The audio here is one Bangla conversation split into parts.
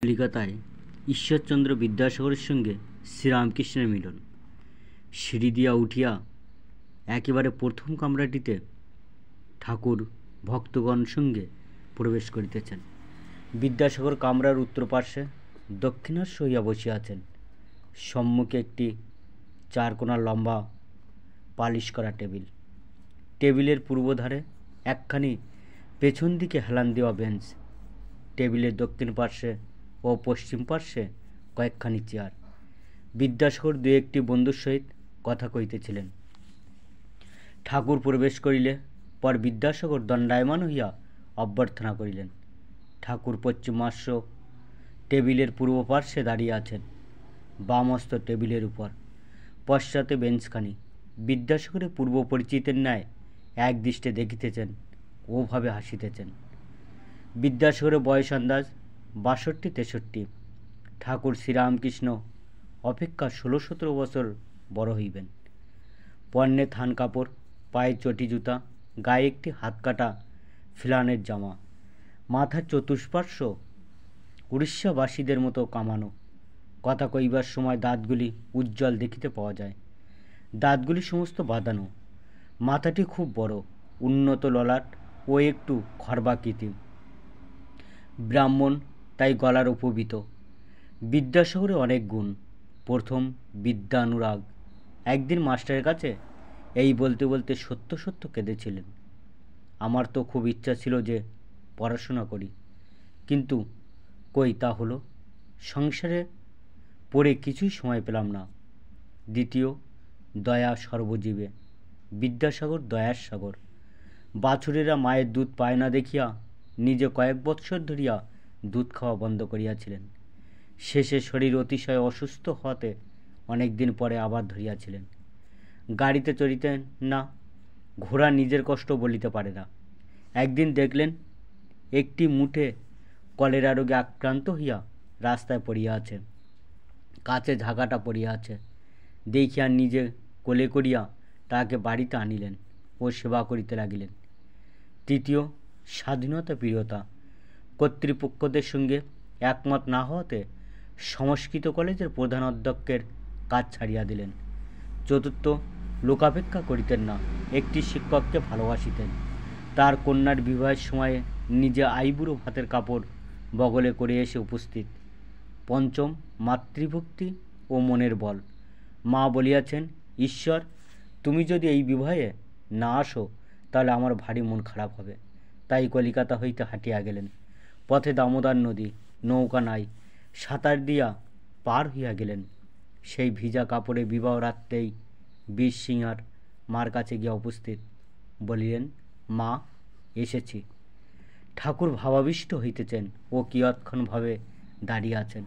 কলিকাতায় ঈশ্বরচন্দ্র বিদ্যাসাগরের সঙ্গে শ্রীরামকৃষ্ণের মিলন। সিঁড়ি দিয়া উঠিয়া একেবারে প্রথম কামরাটিতে ঠাকুর ভক্তগণ সঙ্গে প্রবেশ করিতেছেন। বিদ্যাসাগর কামরার উত্তর পার্শ্বে দক্ষিণাস্য হইয়া বসিয়া আছেন। সম্মুখে একটি চারকোনা লম্বা পালিশ করা টেবিল। টেবিলের পূর্বধারে একখানি পেছন দিকে হেলান দেওয়া বেঞ্চ। টেবিলের দক্ষিণ পার্শ্বে ও পশ্চিম পার্শ্বে কয়েকখানি চেয়ার। বিদ্যাসাগর দু একটি বন্ধুর সহিত কথা কইতেছিলেন। ঠাকুর প্রবেশ করিলে পর বিদ্যাসাগর দণ্ডায়মান হইয়া অভ্যর্থনা করিলেন। ঠাকুর পশ্চিমাস্য টেবিলের পূর্ব পার্শ্বে দাঁড়িয়ে আছেন, বামস্ত টেবিলের উপর। পশ্চাতে বেঞ্চখানি। বিদ্যাসাগরের পূর্ব পরিচিতের ন্যায় এক দৃষ্টে দেখিতেছেন, ওভাবে হাসিতেছেন। বিদ্যাসাগরের বয়স আন্দাজ 62-63। ঠাকুর শ্রীরামকৃষ্ণ অপেক্ষা 16-17 বছর বড় হইবেন। পরনে থান কাপড়, পায়ে চটি জুতা, গায়ে একটি হাতকাটা ফিলানের জামা। মাথার চতুষ্পার্শ্ব উড়িষ্যাবাসীদের মতো কামানো। কথা কইবার সময় দাঁতগুলি উজ্জ্বল দেখিতে পাওয়া যায়। দাঁতগুলি সমস্ত বাঁধানো। মাথাটি খুব বড়, উন্নত ললাট ও একটু খর্বাকৃতি। ব্রাহ্মণ, তাই গলার উপবীত। বিদ্যাসাগরে অনেক গুণ। প্রথম বিদ্যানুরাগ। একদিন মাস্টারের কাছে এই বলতে বলতে সত্য সত্য কেঁদেছিলেন। আমার তো খুব ইচ্ছা ছিল যে পড়াশোনা করি, কিন্তু কই তা হলো। সংসারে পড়ে কিছুই সময় পেলাম না। দ্বিতীয়, দয়া সর্বজীবে। বিদ্যাসাগর দয়ার সাগর। বাছুরেরা মায়ের দুধ পায় না দেখিয়া নিজে কয়েক বৎসর ধরিয়া দুধ খাওয়া বন্ধ করিয়াছিলেন। শেষে শরীর অতিশয় অসুস্থ হওয়াতে অনেক দিন পরে আবার ধরিয়াছিলেন। গাড়িতে চড়িতেন না, ঘোড়া নিজের কষ্ট বলিতে পারে না। একদিন দেখলেন একটি মুঠে কলেরা রোগে আক্রান্ত হইয়া রাস্তায় পড়িয়া আছে, কাছে ঝাঁকাটা পড়িয়া আছে। দেখিয়া নিজে কোলে করিয়া তাহাকে বাড়িতে আনিলেন ও সেবা করিতে লাগিলেন। তৃতীয়, স্বাধীনতা প্রিয়তা। কর্তৃপক্ষদের সঙ্গে একমত না হওয়াতে সংস্কৃত কলেজের প্রধান অধ্যক্ষের কাজ ছাড়িয়া দিলেন। চতুর্থ, লোকাপেক্ষা করিতেন না, একটি শিক্ষককে ভালোবাসিতেন। তার কন্যার বিবাহের সময়ে নিজে আইবুড়ো ভাতের কাপড় বগলে করে এসে উপস্থিত। পঞ্চম, মাতৃভক্তি ও মনের বল। মা বলিয়াছেন, ঈশ্বর, তুমি যদি এই বিবাহে না আসো তাহলে আমার ভারী মন খারাপ হবে। তাই কলিকাতা হইতে হাঁটিয়া গেলেন। পথে দামোদর নদী, নৌকা নাই, সাঁতার দিয়া পার হইয়া গেলেন। সেই ভিজা কাপড়ে বিবাহ রাত্রেই বীরসিংহার মার কাছে গিয়া উপস্থিত। বলিলেন, মা, এসেছি। ঠাকুর ভাবাবিষ্ট হইতেছেন ও কিয়ৎক্ষণভাবে দাঁড়িয়ে আছেন।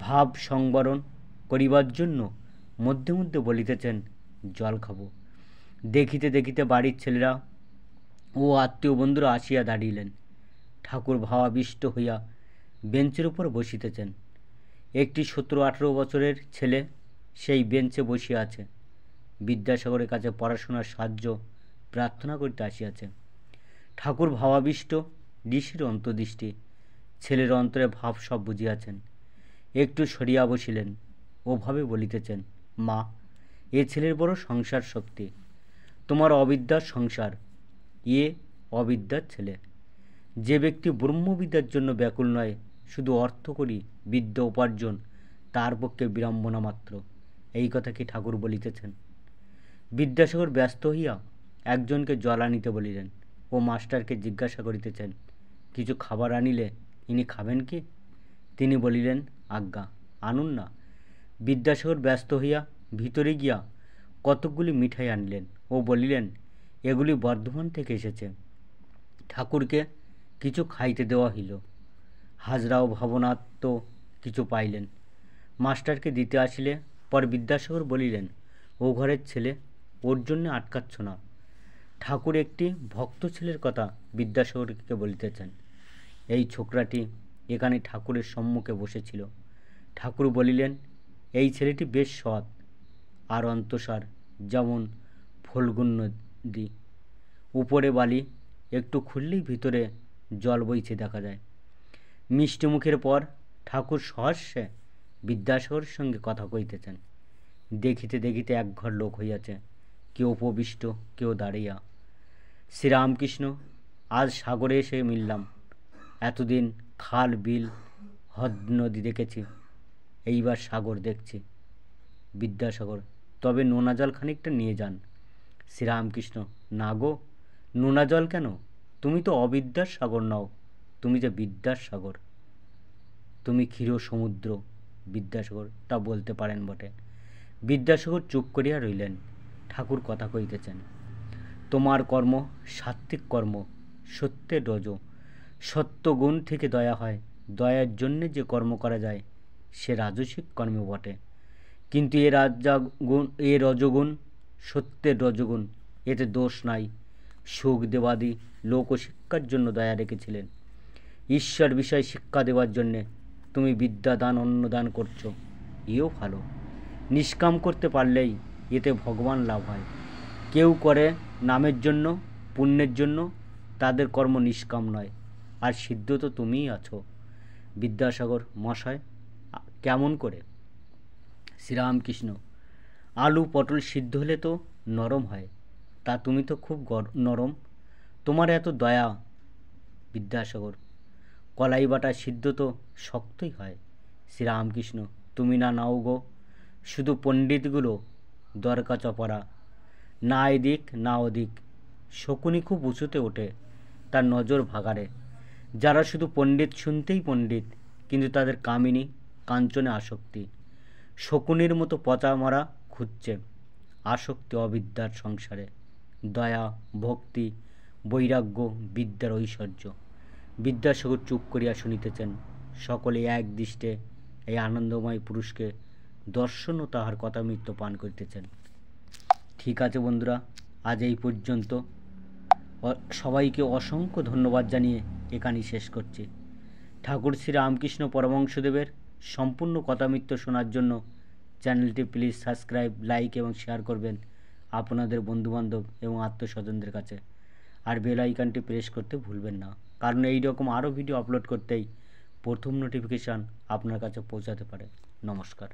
ভাব সংবরণ করিবার জন্য মধ্যে মধ্যে বলিতেছেন, জল খাবো। দেখিতে দেখিতে বাড়ির ছেলেরা ও আত্মীয় বন্ধুরা আসিয়া দাঁড়িলেন। ঠাকুর ভাবাবিষ্ট হইয়া বেঞ্চের উপর বসিতেছেন। একটি 17-18 বছরের ছেলে সেই বেঞ্চে বসিয়া আছে। বিদ্যাসাগরের কাছে পড়াশোনার সাহায্য প্রার্থনা করিতে আসিয়াছে। ঠাকুর ভাবাবিষ্ট, ঋষির অন্তর্দৃষ্টি। ছেলের অন্তরে ভাব সব বুঝিয়াছেন। একটু সরিয়া বসিলেন। ওভাবে বলিতেছেন, মা, এ ছেলের বড় সংসার শক্তি। তোমার অবিদ্যার সংসার, এ অবিদ্যার ছেলে। যে ব্যক্তি ব্রহ্মবিদ্যার জন্য ব্যাকুল নয়, শুধু অর্থ করি বিদ্যা উপার্জন, তার পক্ষে বিড়ম্বনা মাত্র। এই কথা কি ঠাকুর বলিতেছেন? বিদ্যাসাগর ব্যস্ত হইয়া একজনকে জল আনিতে বলিলেন ও মাস্টারকে জিজ্ঞাসা করিতেছেন, কিছু খাবার আনিলে ইনি খাবেন কি? তিনি বলিলেন, আজ্ঞা, আনুন না। বিদ্যাসাগর ব্যস্ত হইয়া ভিতরে গিয়া কতকগুলি মিঠাই আনিলেন ও বলিলেন, এগুলি বর্ধমান থেকে এসেছে। ঠাকুরকে কিছু খাইতে দেওয়া হইল। হাজরা ও ভাবনাত্ম কিছু পাইলেন। মাস্টারকে দিতে আসিলে পর বিদ্যাসাগর বলিলেন, ও ঘরের ছেলে, ওর জন্য আটকাচ্ছ না। ঠাকুর একটি ভক্ত ছেলের কথা বিদ্যাসাগরকে বলিতেছেন। এই ছোকরাটি এখানে ঠাকুরের সম্মুখে বসেছিল। ঠাকুর বলিলেন, এই ছেলেটি বেশ সৎ আর অন্তঃসার, যেমন ফল্গুন নদী। উপরে বালি, একটু খুললেই ভিতরে জল বইছে দেখা যায়। মিষ্টি মুখের পর ঠাকুর সহস্যে বিদ্যাসাগরের সঙ্গে কথা কইতেছেন। দেখিতে দেখিতে একঘর লোক হইয়াছে, কেউ উপবিষ্ট, কেউ দাঁড়িয়া। শ্রীরামকৃষ্ণ, আজ সাগরে এসে মিললাম। এতদিন খাল, বিল, হ্রদ, নদী দেখেছি, এইবার সাগর দেখছি। বিদ্যাসাগর, তবে নোনা জল খানিকটা নিয়ে যান। শ্রীরামকৃষ্ণ, না গো, নোনা জল কেন? তুমি তো অবিদ্যার সাগর নও, তুমি যে বিদ্যার সাগর। তুমি ক্ষীর সমুদ্র। বিদ্যাসাগর, তা বলতে পারেন বটে। বিদ্যাসাগর চুপ করিয়া রইলেন। ঠাকুর কথা কইতেছেন। তোমার কর্ম সাত্ত্বিক কর্ম, সত্যের রজ। সত্য গুণ থেকে দয়া হয়। দয়ার জন্যে যে কর্ম করা যায় সে রাজসিক কর্ম বটে। কিন্তু এ রজগুণ, সত্যের রজগুণ, এতে দোষ নাই। সুখদেবাদি লোকশিক্ষার জন্য দয়া রেখেছিলেন। ঈশ্বর বিষয় শিক্ষা দেওয়ার জন্যে তুমি বিদ্যাদান, অন্নদান করছো, এও ভালো। নিষ্কাম করতে পারলেই এতে ভগবান লাভ হয়। কেউ করে নামের জন্য, পুণ্যের জন্য, তাদের কর্ম নিষ্কাম নয়। আর সিদ্ধ তো তুমিই আছো। বিদ্যাসাগর মশায়, কেমন করে? শ্রীরামকৃষ্ণ, আলু পটল সিদ্ধ হলে তো নরম হয়, তা তুমি তো খুব নরম, তোমার এত দয়া। বিদ্যাসাগর, কলাই বাটা সিদ্ধ তো শক্তই হয়। শ্রীরামকৃষ্ণ, তুমি না নাও গো, শুধু পণ্ডিতগুলো দরকা চপরা, না এদিক না ওদিক। শকুনি খুব উঁচুতে ওঠে, তার নজর ভাগাড়ে। যারা শুধু পণ্ডিত শুনতেই পণ্ডিত, কিন্তু তাদের কামিনী, কাঞ্চনে আসক্তি। শকুনির মতো পচা মরা খুঁজছে। আসক্তি অবিদ্যার সংসারে। দয়া, ভক্তি, বৈরাগ্য বিদ্যার ঐশ্বর্য। বিদ্যাসাগর চুপ করিয়া শুনিতেছেন। সকলে এক দৃষ্টে এই আনন্দময় পুরুষকে দর্শন ও তাহার কথামৃত পান করিতেছেন। ঠিক আছে বন্ধুরা, আজ এই পর্যন্ত। সবাইকে অসংখ্য ধন্যবাদ জানিয়ে এখানেই শেষ করছি। ঠাকুর শ্রী রামকৃষ্ণ পরমহংসদেবের সম্পূর্ণ কথামৃত শোনার জন্য চ্যানেলটি প্লিজ সাবস্ক্রাইব, লাইক এবং শেয়ার করবেন আপনাদের বন্ধুবান্ধব এবং আত্মস্বজনদের কাছে। আর বেল আইকনটি প্রেস করতে ভুলবেন না, কারণ এই রকম আরও ভিডিও আপলোড করতেই প্রথম নোটিফিকেশান আপনার কাছে পৌঁছাতে পারে। নমস্কার।